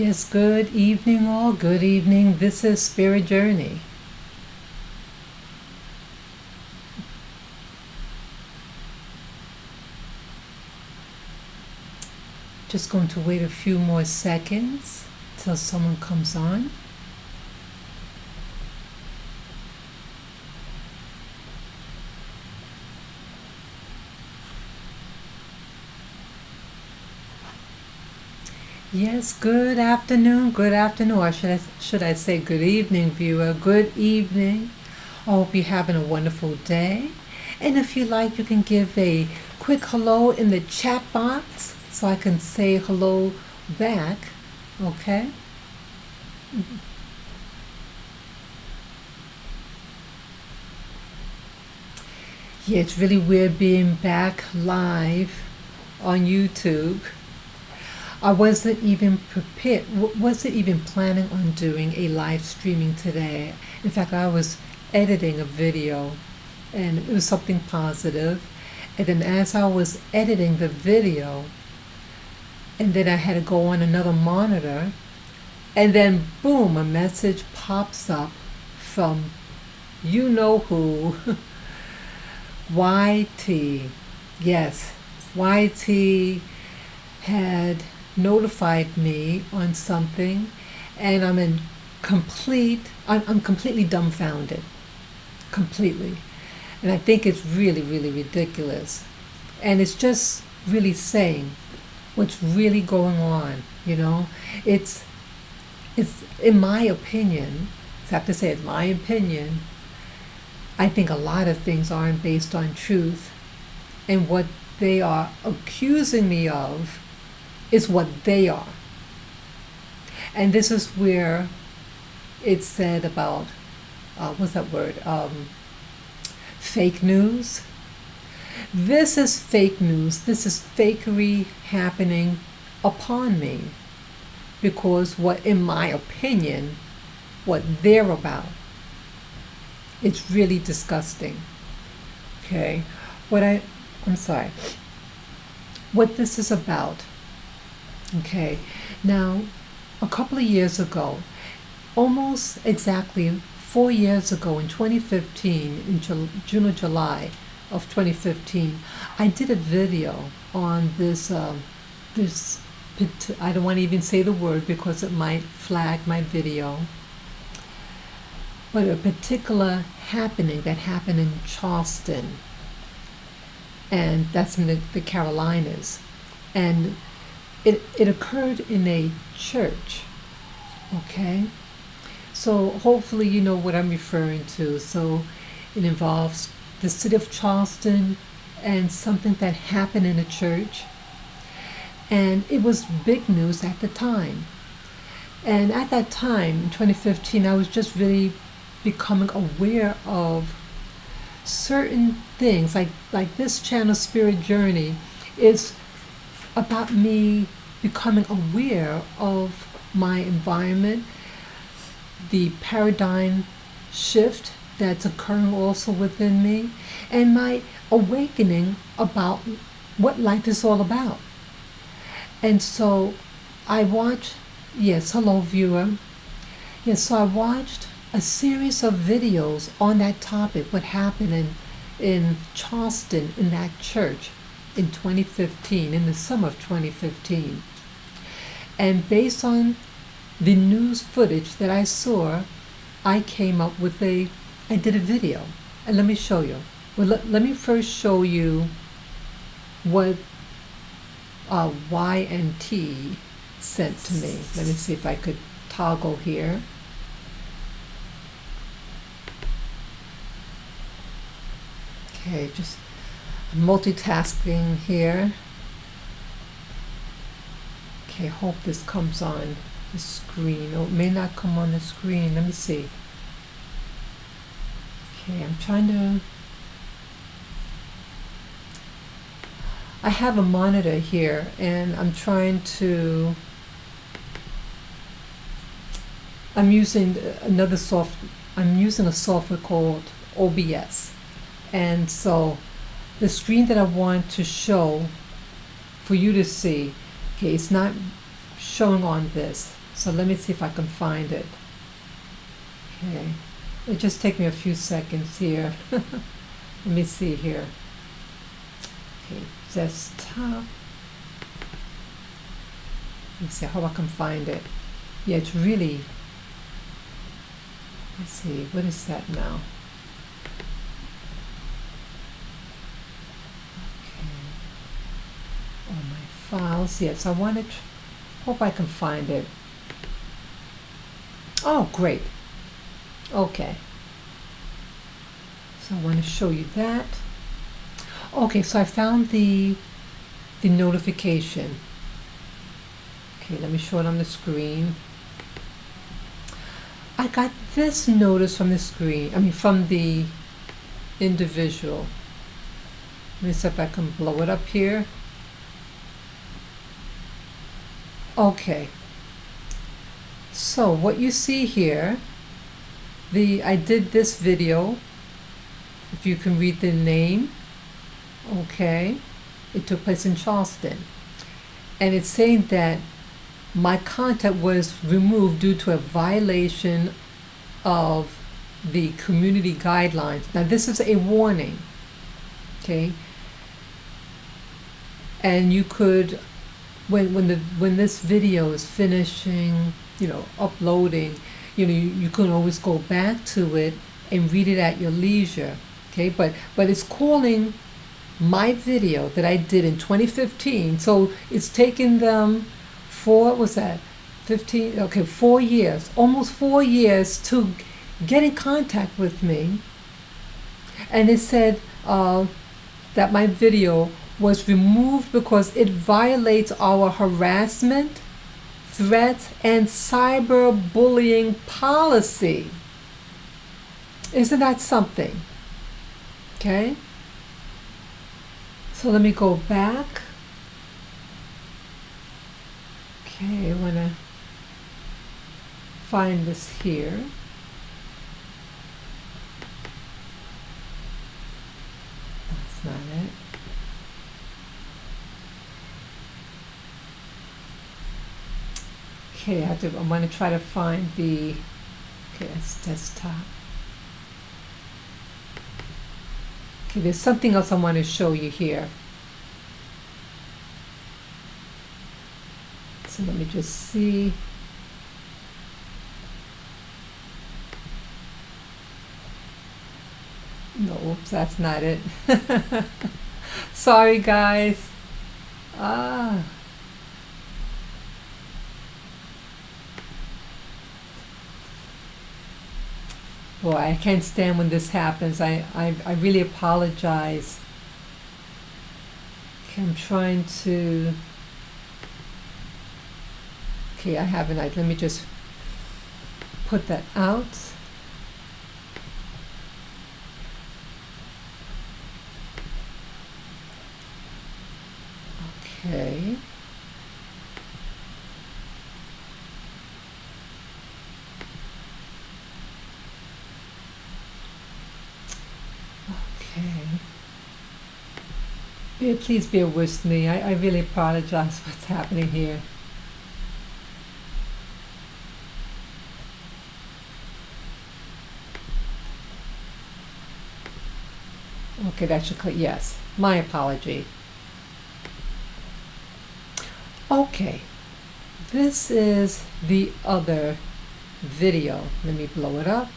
Yes, good evening, all. Good evening. This is Spirit Journey. Just going to wait a few more seconds till someone comes on. Yes, good afternoon, or should I say good evening, viewer. Good evening. I hope you're having a wonderful day. And if you like, you can give a quick hello in the chat box so I can say hello back, okay? Yeah, it's really weird being back live on YouTube. I wasn't even prepared, wasn't even planning on doing a live streaming today. In fact, I was editing a video and it was something positive. And then as I was editing the video, and then I had to go on another monitor, and then boom, a message pops up from you know who, YT. Yes, YT had notified me on something, and I'm completely dumbfounded. Completely. And I think it's really, really ridiculous. And it's just really saying what's really going on, you know? It's in my opinion, I have to say it's my opinion, I think a lot of things aren't based on truth, and what they are accusing me of is what they are. And this is where it's said about, what's that word? Fake news. This is fake news. This is fakery happening upon me. Because what, in my opinion, what they're about, it's really disgusting. Okay? I'm sorry. What this is about. Okay, now a couple of years ago, almost exactly 4 years ago in 2015, in June or July of 2015, I did a video on this, I don't want to even say the word because it might flag my video, but a particular happening that happened in Charleston, and that's in the Carolinas, and it occurred in a church, okay? So hopefully you know what I'm referring to. So it involves the city of Charleston and something that happened in a church. And it was big news at the time. And at that time, in 2015, I was just really becoming aware of certain things. Like this channel, Spirit Journey, is about me becoming aware of my environment, the paradigm shift that's occurring also within me, and my awakening about what life is all about. And so I watched, yes, hello viewer. Yes, so I watched a series of videos on that topic, what happened in Charleston in that church in 2015, in the summer of 2015. And based on the news footage that I saw, I came up with I did a video. And let me show you. Well, let me first show you what Y&T sent to me. Let me see if I could toggle here. Okay, just multitasking here. Okay, hope this comes on the screen. Oh, it may not come on the screen. Let me see. Okay, I'm trying to... I have a monitor here and I'm trying to... I'm using a software called OBS. And so the screen that I want to show for you to see, okay, it's not showing on this. So let me see if I can find it. Okay. It just take me a few seconds here. Let me see here. Okay, desktop. Let me see how I can find it. Yeah, it's really, let's see, what is that now? Okay. Oh, my files. Yes, I wanted, hope I can find it. Oh, great. Okay. So I want to show you that. Okay, so I found the notification. Okay, let me show it on the screen. I got this notice from the screen, from the individual. Let me see if I can blow it up here. Okay. So what you see here, I did this video, if you can read the name, okay, it took place in Charleston. And it's saying that my content was removed due to a violation of the community guidelines. Now this is a warning, okay? And you could, when this video is finishing, uploading, you can always go back to it and read it at your leisure, okay? But it's calling my video that I did in 2015, so it's taken them 4 years, almost 4 years to get in contact with me. And it said that my video was removed because it violates our harassment, threats, and cyberbullying policy. Isn't that something? Okay. So let me go back. Okay, I want to find this here. That's not it. Okay, I'm going to try to find okay, that's desktop. Okay, there's something else I want to show you here. So let me just see. No, oops, that's not it. Sorry, guys. Boy, I can't stand when this happens. I really apologize. Okay, I'm trying to... Okay, I haven't. Let me just put that out. Okay. Okay. Please bear with me. I really apologize for what's happening here. Okay, that should click. Yes, my apology. Okay, this is the other video. Let me blow it up.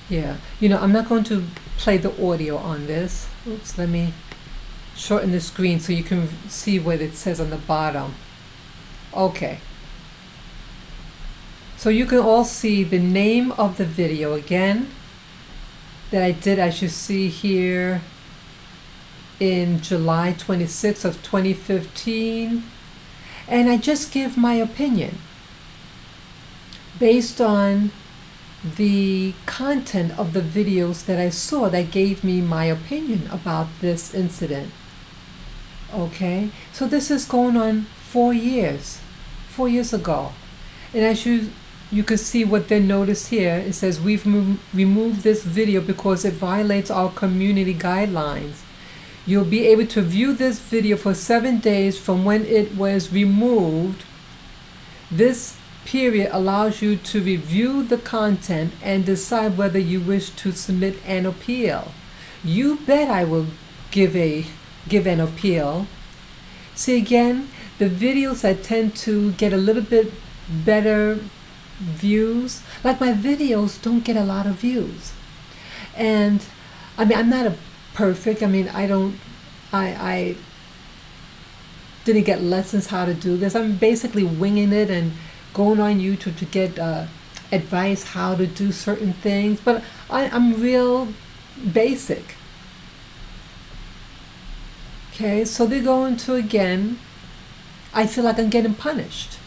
Yeah, I'm not going to play the audio on this. Oops, let me shorten the screen so you can see what it says on the bottom. Okay. So you can all see the name of the video again that I did, as you see here, in July 26th of 2015. And I just give my opinion based on the content of the videos that I saw that gave me my opinion about this incident. Okay, so this is going on 4 years ago. And as you you can see what they noticed here. It says, we've removed this video because it violates our community guidelines. You'll be able to view this video for 7 days from when it was removed. This period allows you to review the content and decide whether you wish to submit an appeal. You bet I will give an appeal. See, again, the videos that tend to get a little bit better views, like my videos don't get a lot of views. And I mean, I'm not a perfect, I mean, I didn't get lessons how to do this. I'm basically winging it and going on YouTube to get advice how to do certain things, but I'm real basic. Okay, so they're going to, again, I feel like I'm getting punished,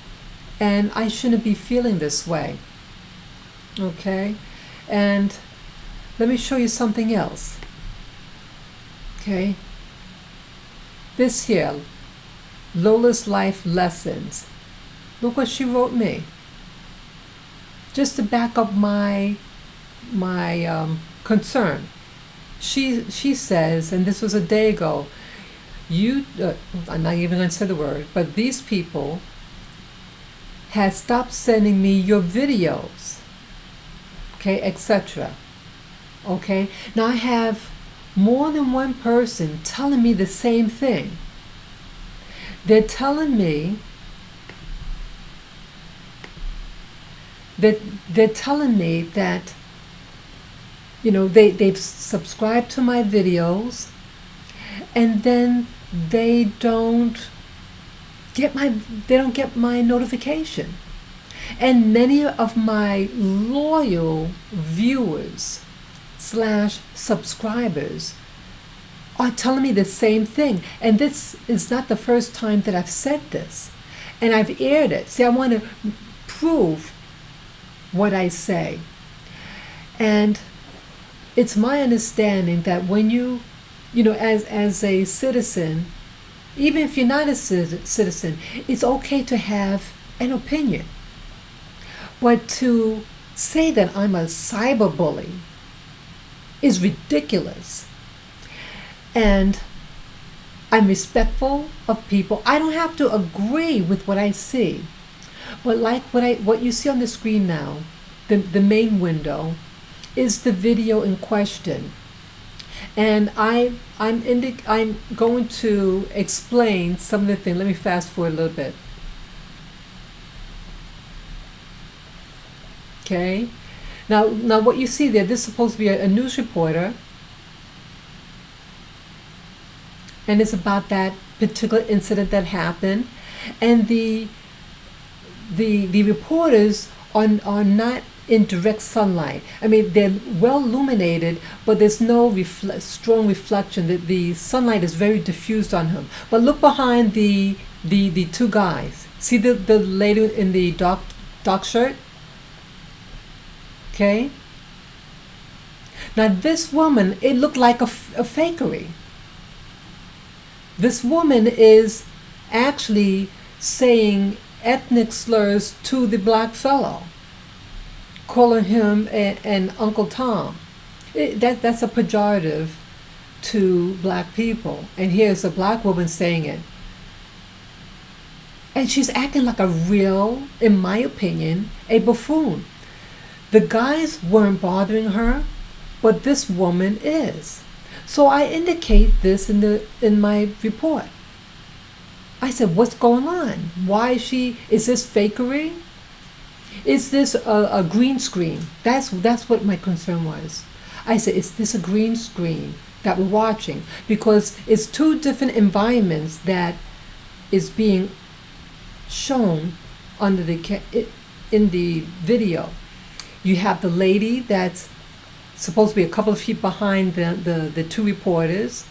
and I shouldn't be feeling this way. Okay, and let me show you something else. Okay, this here, Lola's Life Lessons. Look what she wrote me. Just to back up my concern. She says, and this was a day ago, I'm not even going to say the word, but these people had stopped sending me your videos, okay, etc. Okay, now I have more than one person telling me the same thing. They're telling me that you know, they've subscribed to my videos, and then they don't get my notification. And many of my loyal viewers / subscribers are telling me the same thing. And this is not the first time that I've said this, and I've aired it. See, I want to prove what I say. And it's my understanding that when you know, as a citizen, even if you're not a citizen, it's okay to have an opinion. But to say that I'm a cyberbully is ridiculous. And I'm respectful of people. I don't have to agree with what I see. But like what you see on the screen now, the main window, is the video in question. And I'm going to explain some of the things. Let me fast forward a little bit. Okay. Now what you see there, this is supposed to be a news reporter, and it's about that particular incident that happened. And the reporters are not in direct sunlight. I mean, they're well illuminated, but there's no strong reflection. The sunlight is very diffused on him. But look behind the two guys. See the lady in the dark shirt? Okay. Now this woman, it looked like a fakery. This woman is actually saying ethnic slurs to the black fellow, calling him an Uncle Tom. That's a pejorative to black people. And here's a black woman saying it. And she's acting like a real, in my opinion, a buffoon. The guys weren't bothering her, but this woman is. So I indicate this in my report. I said, what's going on? Why is this fakery? Is this a green screen? That's what my concern was. I said, is this a green screen that we're watching? Because it's two different environments that is being shown in the video. You have the lady that's supposed to be a couple of feet behind the two reporters,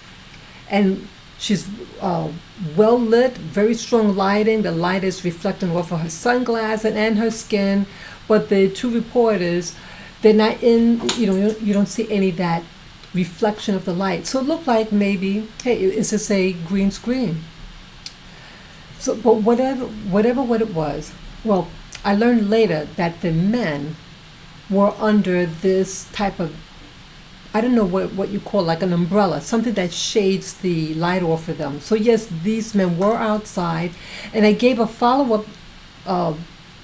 and she's well lit, very strong lighting. The light is reflecting off of her sunglasses and her skin, but the two reporters, they're not in, you don't see any of that reflection of the light. So it looked like maybe, hey, is this a green screen? So, but whatever what it was, well, I learned later that the men were under this type of, I don't know what you call, like an umbrella, something that shades the light off of them. So yes, these men were outside, and I gave a follow-up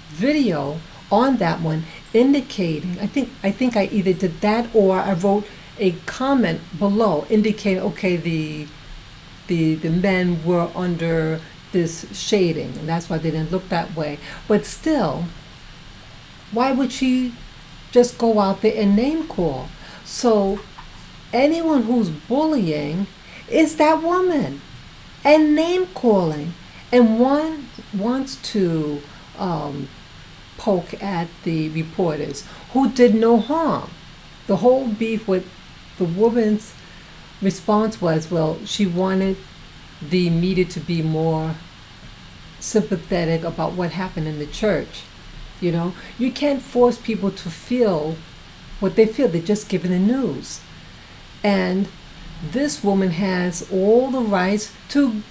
video on that one, indicating, I think I either did that or I wrote a comment below indicating, okay, the men were under this shading, and that's why they didn't look that way. But still, why would she just go out there and name call? So anyone who's bullying is that woman and name calling, and one wants to poke at the reporters who did no harm. The whole beef with the woman's response was, well, she wanted the media to be more sympathetic about what happened in the church. You know, you can't force people to feel what they feel. They're just given the news. And this woman has all the rights to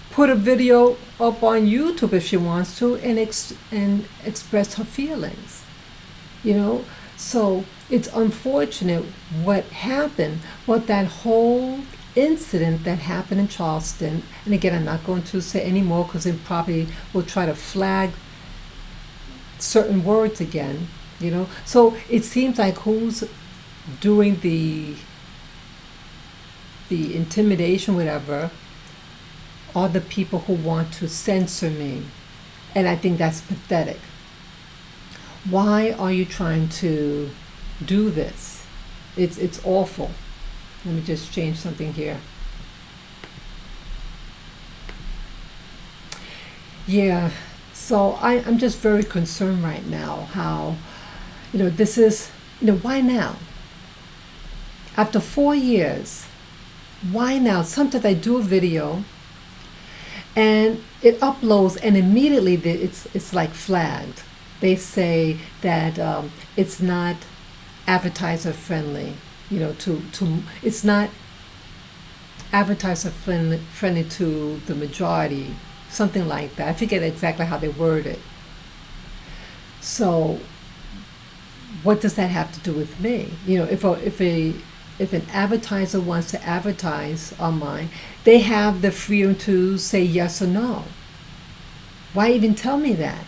put a video up on YouTube if she wants to and express her feelings. You know, so it's unfortunate what happened, but that whole incident that happened in Charleston, and again, I'm not going to say any more because it probably will try to flag certain words again, you know. So it seems like who's doing the intimidation, whatever, are the people who want to censor me. And I think that's pathetic. Why are you trying to do this? It's awful. Let me just change something here. Yeah, so I'm just very concerned right now how, you know, this is, you know, why now? After 4 years, why now? Sometimes I do a video and it uploads and immediately it's like flagged. They say that it's not advertiser friendly, you know, it's not advertiser friendly to the majority, something like that. I forget exactly how they word it. So what does that have to do with me? You know, if an advertiser wants to advertise on mine, they have the freedom to say yes or no. Why even tell me that?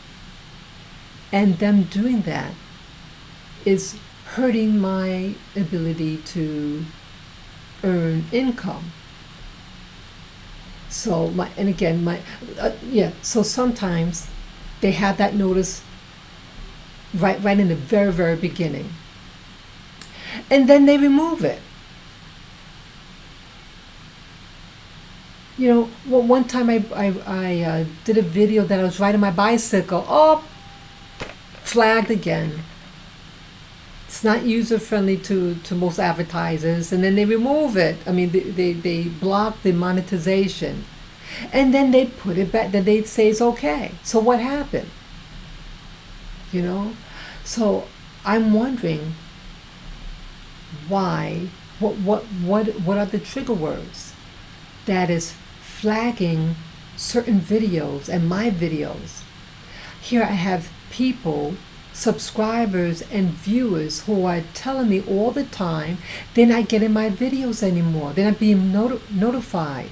And them doing that is hurting my ability to earn income. So so sometimes they have that notice right in the very, very beginning. And then they remove it. You know, one time I did a video that I was riding my bicycle. Oh, flagged again. It's not user-friendly to most advertisers. And then they remove it. I mean, they block the monetization. And then they put it back. Then they say it's okay. So what happened? You know? So I'm wondering why, what are the trigger words that is flagging certain videos and my videos? Here I have people, subscribers and viewers who are telling me all the time they're not getting my videos anymore. They're not being notified.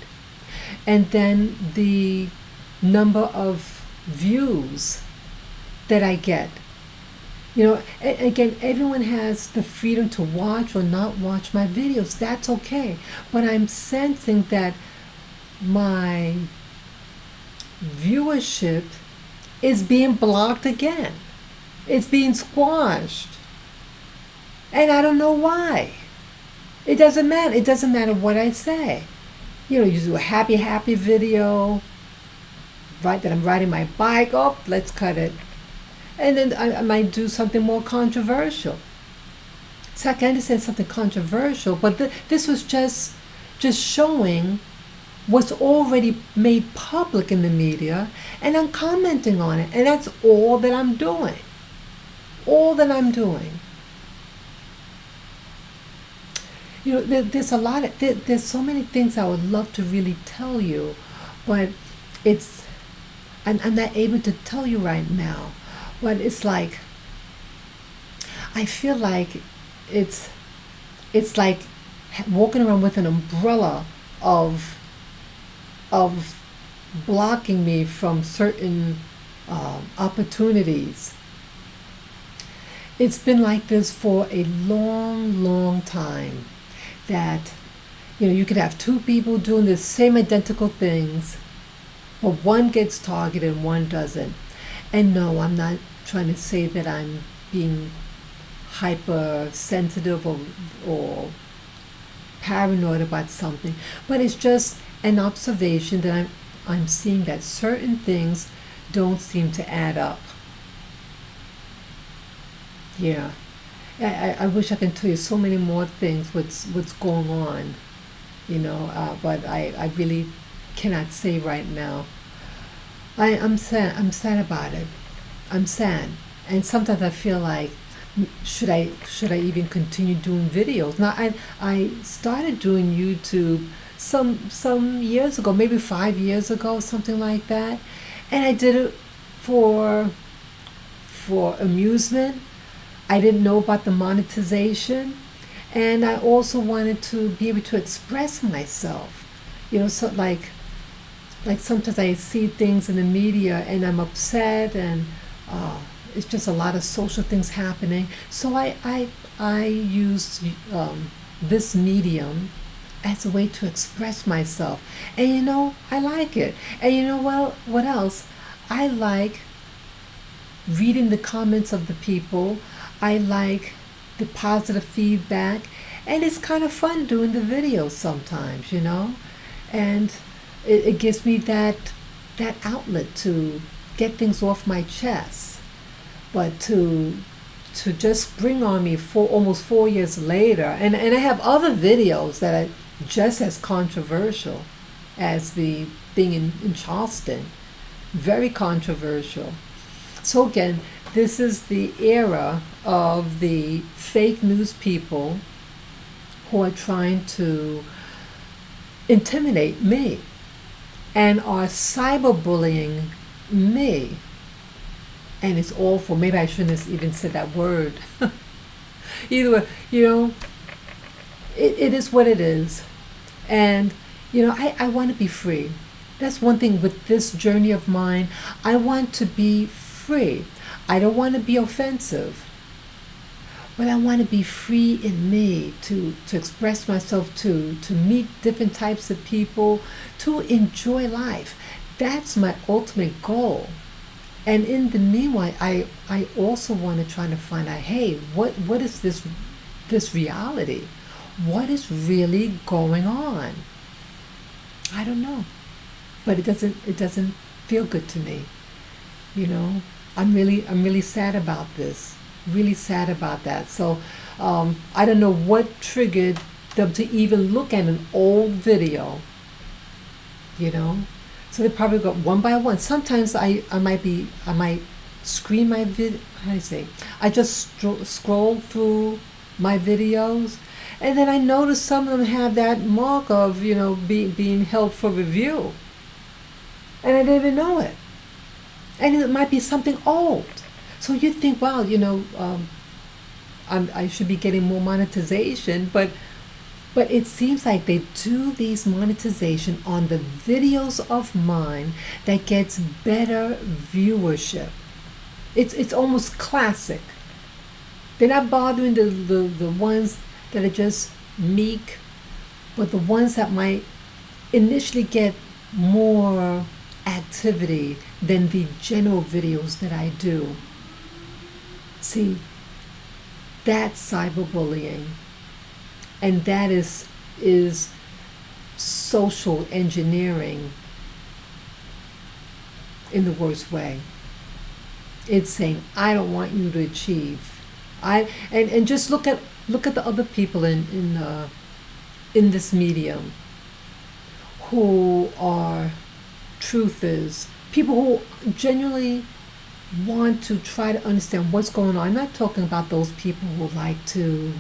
And then the number of views that I get. You know, again, everyone has the freedom to watch or not watch my videos. That's okay. But I'm sensing that my viewership is being blocked again. It's being squashed. And I don't know why. It doesn't matter. It doesn't matter what I say. You know, you do a happy video, right, that I'm riding my bike. Oh, let's cut it. And then I might do something more controversial. So I can understand something controversial, but this was just showing what's already made public in the media, and I'm commenting on it, and that's all that I'm doing. All that I'm doing. You know, there's a lot of, there's so many things I would love to really tell you, but I'm not able to tell you right now. But it's like, I feel like it's it's like walking around with an umbrella of of blocking me from certain opportunities. It's been like this for a long, long time. That you could have two people doing the same identical things, but one gets targeted and one doesn't. And no, I'm not trying to say that I'm being hypersensitive or paranoid about something, but it's just an observation that I'm seeing that certain things don't seem to add up. Yeah, I wish I can tell you so many more things what's going on, but I really cannot say right now. I'm sad. I'm sad about it. I'm sad, and sometimes I feel like should I even continue doing videos? Now I started doing YouTube some years ago, maybe 5 years ago, something like that, and I did it for amusement. I didn't know about the monetization, and I also wanted to be able to express myself. So like sometimes I see things in the media and I'm upset, and it's just a lot of social things happening. So I use this medium as a way to express myself, and I like it. And what else? I like reading the comments of the people. I like the positive feedback, and it's kind of fun doing the videos sometimes, and it gives me that outlet to get things off my chest. But to just bring on me for almost 4 years later, and I have other videos that are just as controversial as the thing in Charleston, very controversial. So again, this is the era of the fake news people who are trying to intimidate me and are cyberbullying me. And it's awful. Maybe I shouldn't have even said that word. Either way, it is what it is. And, I want to be free. That's one thing with this journey of mine. I want to be free. I don't want to be offensive. But I want to be free in me to express myself, to meet different types of people, to enjoy life. That's my ultimate goal. And in the meanwhile, I also want to try to find out, hey, what is this reality? What is really going on? I don't know, but it doesn't feel good to me. I'm really sad about this. Really sad about that. So I don't know what triggered them to even look at an old video. So they probably go one by one. Sometimes I might screen my vid. How do you say? I just scroll through my videos, and then I notice some of them have that mark of being held for review, and I didn't even know it. And it might be something old. So you think, wow, I should be getting more monetization, but it seems like they do these monetization on the videos of mine that gets better viewership. It's almost classic. They're not bothering the ones that are just meek, but the ones that might initially get more activity than the general videos that I do. See, that's cyberbullying. And that is social engineering in the worst way. It's saying, I don't want you to achieve. And just look at the other people in this medium who are truthers, people who genuinely want to try to understand what's going on. I'm not talking about those people who like to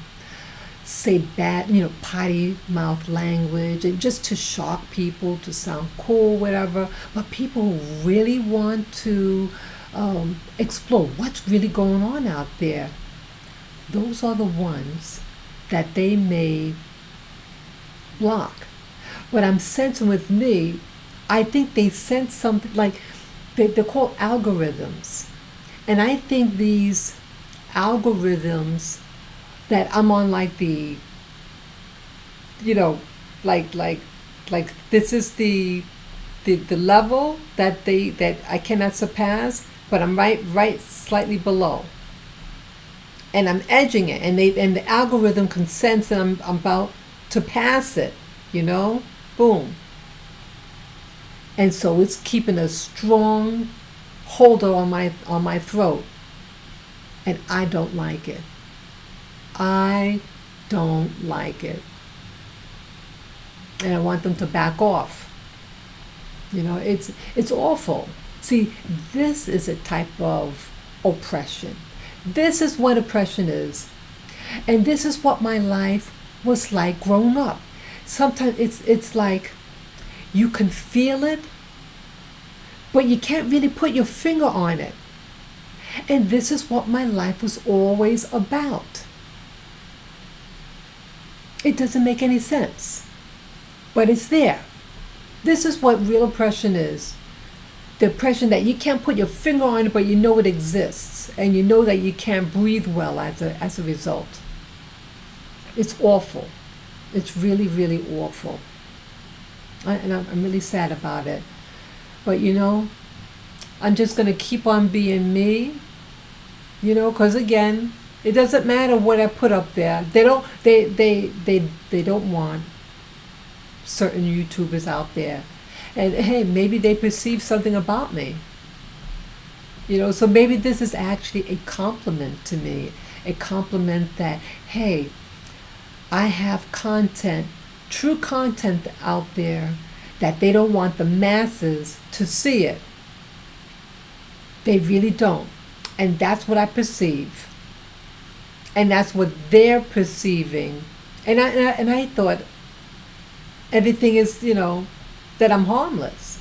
say bad, potty mouth language and just to shock people, to sound cool, whatever. But people who really want to explore what's really going on out there. Those are the ones that they may block. What I'm sensing with me, I think they sense something like they're called algorithms. And I think these algorithms that I'm on, like the, you know, like like like this is the level that I cannot surpass, but I'm right slightly below. And I'm edging it, and the algorithm can sense that I'm about to pass it, you know? Boom. And so it's keeping a strong hold on my throat. And I don't like it. I don't like it. And I want them to back off. You know, it's awful. See, this is a type of oppression. This is what oppression is. And this is what my life was like growing up. Sometimes it's like you can feel it, but you can't really put your finger on it. And this is what my life was always about. It doesn't make any sense, but it's there. This is what real oppression is. The oppression that you can't put your finger on it, but you know it exists, and you know that you can't breathe well as a result. It's awful. It's really, really awful. And I'm really sad about it. But you know, I'm just going to keep on being me, you know, because again, it doesn't matter what I put up there. They don't want certain YouTubers out there. And hey, maybe they perceive something about me. You know, so maybe this is actually a compliment to me. A compliment that, hey, I have content, true content out there that they don't want the masses to see it. They really don't. And that's what I perceive. And that's what they're perceiving. And I thought everything is, you know, that I'm harmless.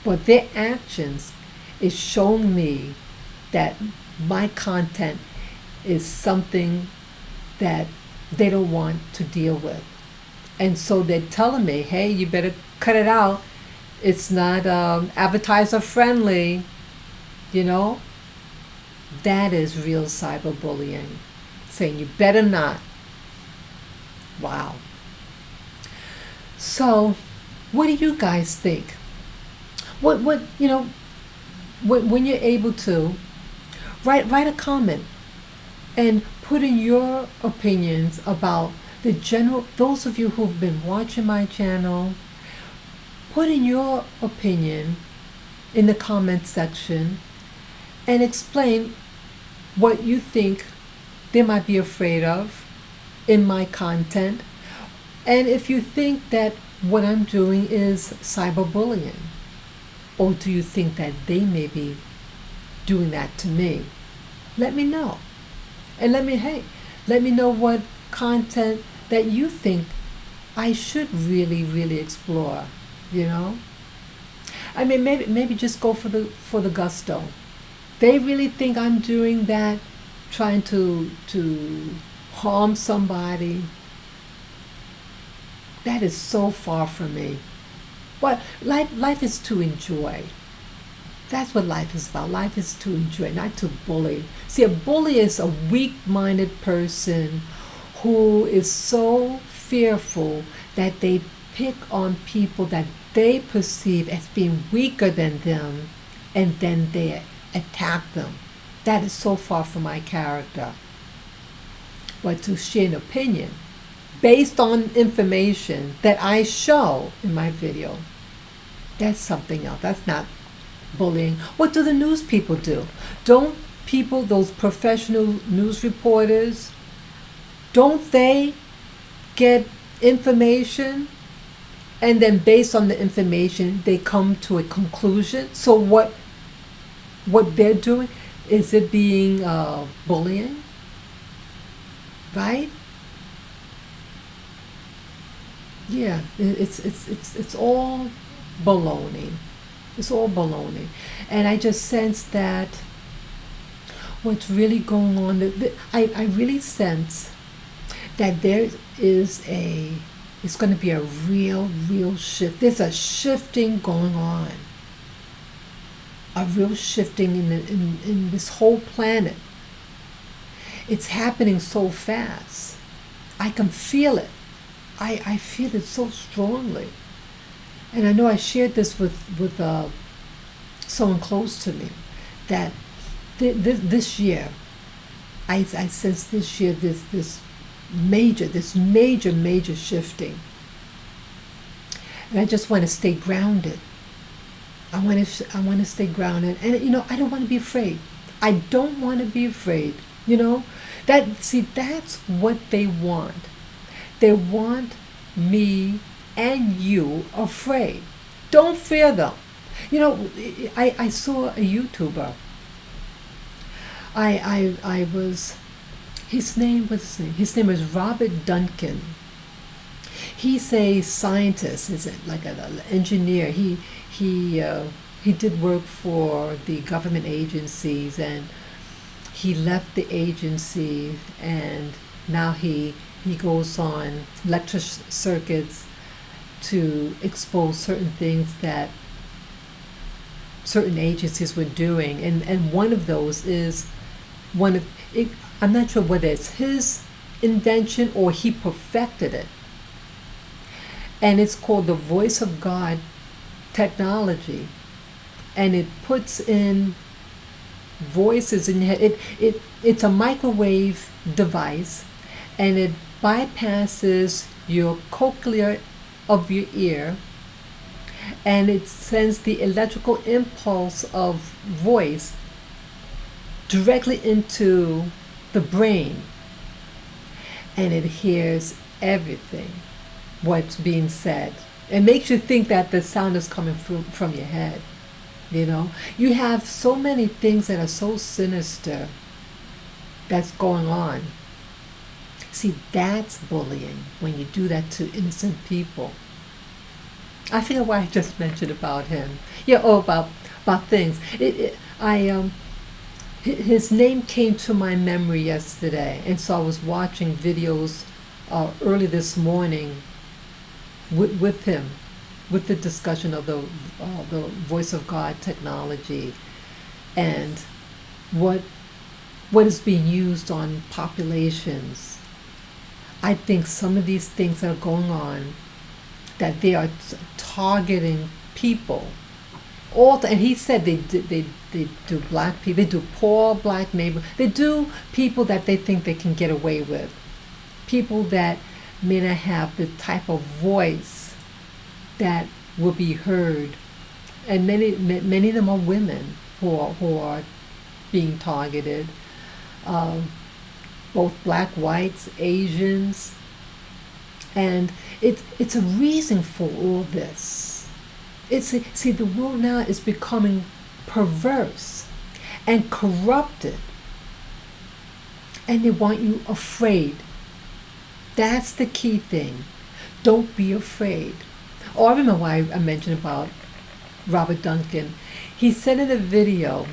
But their actions is showing me that my content is something that they don't want to deal with. And so they're telling me, hey, you better cut it out. It's not advertiser friendly, you know. That is real cyberbullying. Saying you better not. Wow. So, what do you guys think? What you know, when you're able to, write a comment and put in your opinions about the general, those of you who've been watching my channel, put in your opinion in the comment section and explain what you think they might be afraid of in my content. And if you think that what I'm doing is cyberbullying, or do you think that they may be doing that to me? Let me know. And let me know what content that you think I should really, really explore, you know? I mean, maybe just go for the gusto. They really think I'm doing that, trying to harm somebody. That is so far from me. What life is to enjoy. That's what life is about. Life is to enjoy, not to bully. See, a bully is a weak-minded person who is so fearful that they pick on people that they perceive as being weaker than them, and then they attack them. That is so far from my character. But to share an opinion based on information that I show in my video, that's something else. That's not bullying. What do the news people do? Don't people, those professional news reporters, don't they get information, and then based on the information they come to a conclusion? So what they're doing, is it being bullying? Right? Yeah, it's all baloney. It's all baloney. And I just sense that what's really going on, I really sense that there is it's going to be a real shift. There's a shifting going on. A real shifting in this whole planet. It's happening so fast. I can feel it. I feel it so strongly. And I know I shared this with someone close to me, that this year, I sense this year this major shifting. And I just want to stay grounded. I want to stay grounded, and I don't want to be afraid. I don't want to be afraid. That's what they want. They want me and you afraid. Don't fear them. I saw a YouTuber. His name is Robert Duncan. He's a scientist, like an engineer. He did work for the government agencies, and he left the agency, and now he goes on lecture circuits to expose certain things that certain agencies were doing, and one of those is I'm not sure whether it's his invention or he perfected it, and it's called the Voice of God technology, and it puts in voices in your head. It's a microwave device, and it bypasses your cochlea of your ear, and it sends the electrical impulse of voice directly into the brain, and it hears everything what's being said. It makes you think that the sound is coming from your head. You have so many things that are so sinister that's going on. See, that's bullying, when you do that to innocent people. I forget why I just mentioned about him. About things. His name came to my memory yesterday, and so I was watching videos early this morning with him, with the discussion of the Voice of God technology, and what is being used on populations. I think some of these things that are going on, that they are targeting people. And he said they do black people, they do poor black neighbors, they do people that they think they can get away with, people that may not have the type of voice that will be heard, and many of them are women who are being targeted, both black, whites, Asians, and it's a reason for all this. The world now is becoming perverse and corrupted, and they want you afraid. That's the key thing. Don't be afraid. I remember why I mentioned about Robert Duncan. He said in a video,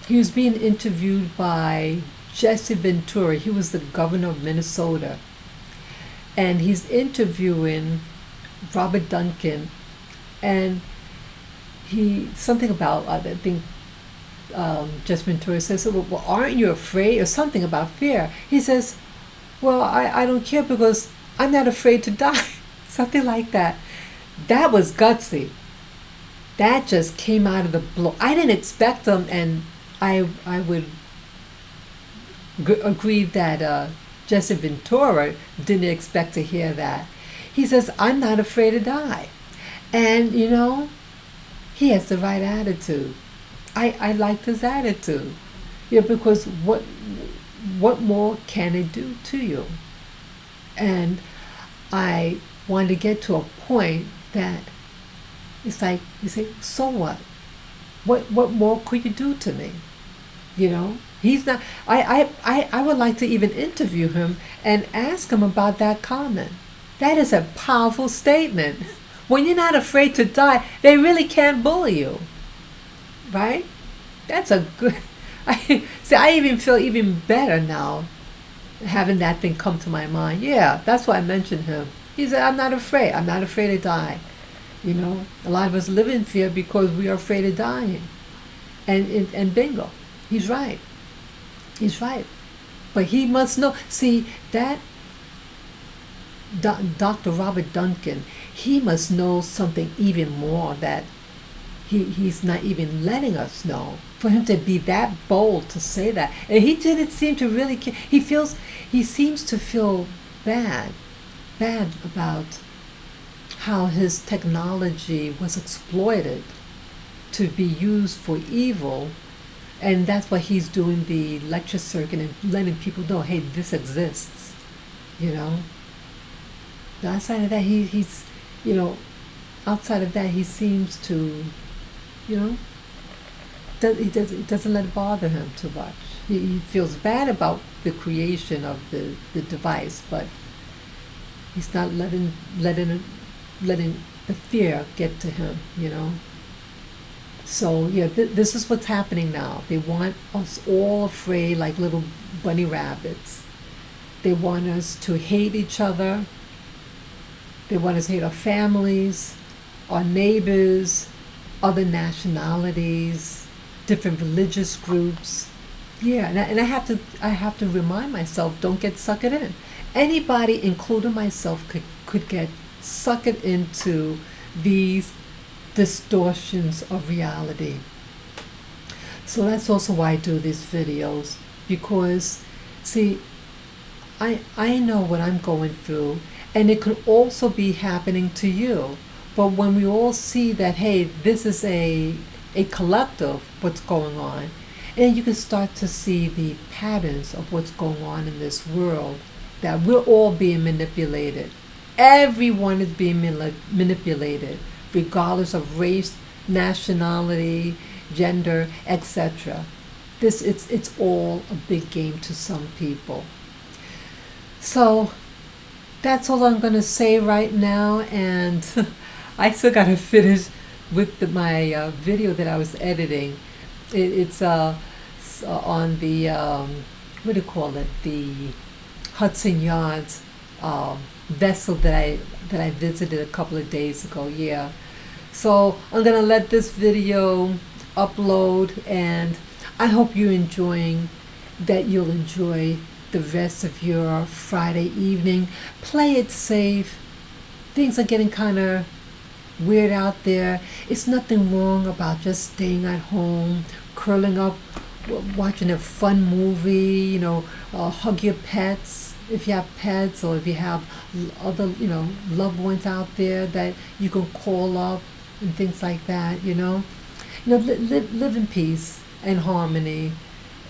he was being interviewed by Jesse Ventura. He was the governor of Minnesota, and he's interviewing Robert Duncan, and something about, I think Jesse Ventura says, well, aren't you afraid, or something about fear? He says, well, I don't care because I'm not afraid to die. Something like that. That was gutsy. That just came out of the blue. I didn't expect them, and I would agree that Jesse Ventura didn't expect to hear that. He says, I'm not afraid to die. And, he has the right attitude. I liked his attitude. Because what more can it do to you? And I wanted to get to a point that it's like, you say, so what? What more could you do to me? He's not. I would like to even interview him and ask him about that comment. That is a powerful statement. When you're not afraid to die, they really can't bully you. right? That's a good. I see. I even feel even better now, having that thing come to my mind. Yeah, that's why I mentioned him. He said, "I'm not afraid. I'm not afraid to die." You know, a lot of us live in fear because we are afraid of dying. And bingo, he's right. He's right. But he must know. See that Dr. Robert Duncan. He must know something even more that he's not even letting us know. For him to be that bold to say that, and he didn't seem to really care. He seems to feel bad about how his technology was exploited to be used for evil, and that's why he's doing the lecture circuit and letting people know, hey, this exists. You know. Outside of that, he's, you know, outside of that, he seems to, you know, he doesn't let it bother him too much. He feels bad about the creation of the device, but he's not letting the fear get to him, you know. So yeah, this is what's happening now. They want us all afraid like little bunny rabbits. They want us to hate each other. They want us to hate our families, our neighbors, other nationalities, different religious groups. Yeah, and I have to remind myself, don't get suckered in. Anybody, including myself, could get suckered into these distortions of reality. So that's also why I do these videos, because see, I know what I'm going through, and it could also be happening to you. But when we all see that, hey, this is a collective, what's going on, and you can start to see the patterns of what's going on in this world, that we're all being manipulated. Everyone is being manipulated, regardless of race, nationality, gender, etc. It's all a big game to some people. So that's all I'm going to say right now, and I still got to finish with my video that I was editing. It's on the what do you call it? The Hudson Yards vessel that I visited a couple of days ago. Yeah. So I'm gonna let this video upload, and I hope you'll enjoy the rest of your Friday evening. Play it safe. Things are getting kind of weird out there. It's nothing wrong about just staying at home, curling up, watching a fun movie, you know, hug your pets if you have pets, or if you have other, you know, loved ones out there that you can call up and things like that, you know. You know, live in peace and harmony,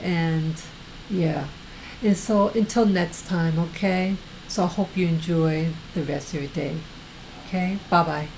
and yeah. And so until next time, okay? So I hope you enjoy the rest of your day. Okay? Bye-bye.